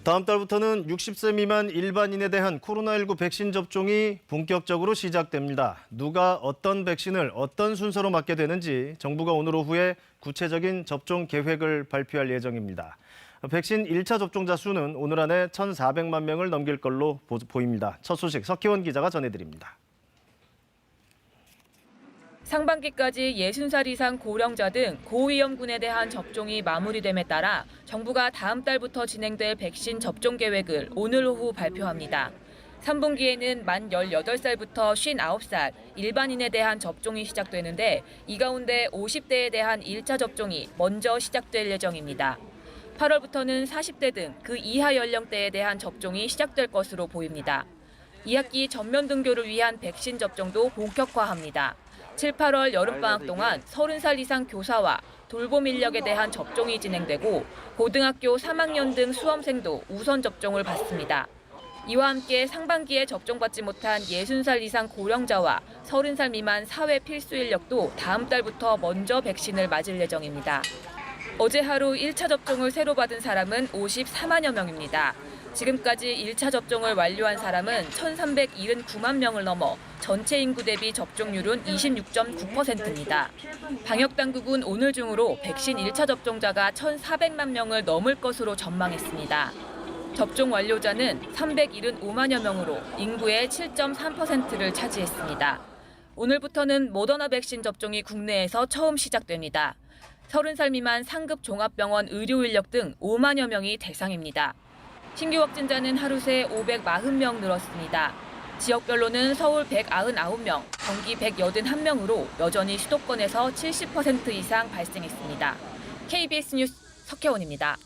다음 달부터는 60세 미만 일반인에 대한 코로나19 백신 접종이 본격적으로 시작됩니다. 누가 어떤 백신을 어떤 순서로 맞게 되는지 정부가 오늘 오후에 구체적인 접종 계획을 발표할 예정입니다. 백신 1차 접종자 수는 오늘 안에 1,400만 명을 넘길 걸로 보입니다. 첫 소식 석희원 기자가 전해드립니다. 상반기까지 60살 이상 고령자 등 고위험군에 대한 접종이 마무리됨에 따라 정부가 다음 달부터 진행될 백신 접종 계획을 오늘 오후 발표합니다. 3분기에는 만 18살부터 59살 일반인에 대한 접종이 시작되는데 이 가운데 50대에 대한 1차 접종이 먼저 시작될 예정입니다. 8월부터는 40대 등 그 이하 연령대에 대한 접종이 시작될 것으로 보입니다. 2학기 전면 등교를 위한 백신 접종도 본격화합니다. 7, 8월 여름방학 동안 30살 이상 교사와 돌봄 인력에 대한 접종이 진행되고 고등학교 3학년 등 수험생도 우선 접종을 받습니다. 이와 함께 상반기에 접종받지 못한 60살 이상 고령자와 30살 미만 사회 필수 인력도 다음 달부터 먼저 백신을 맞을 예정입니다. 어제 하루 1차 접종을 새로 받은 사람은 54만여 명입니다. 지금까지 1차 접종을 완료한 사람은 1,379만 명을 넘어 전체 인구 대비 접종률은 26.9%입니다. 방역당국은 오늘 중으로 백신 1차 접종자가 1,400만 명을 넘을 것으로 전망했습니다. 접종 완료자는 375만여 명으로 인구의 7.3%를 차지했습니다. 오늘부터는 모더나 백신 접종이 국내에서 처음 시작됩니다. 30살 미만 상급 종합병원 의료 인력 등 5만여 명이 대상입니다. 신규 확진자는 하루 새 540명 늘었습니다. 지역별로는 서울 199명, 경기 181명으로 여전히 수도권에서 70% 이상 발생했습니다. KBS 뉴스 석혜원입니다.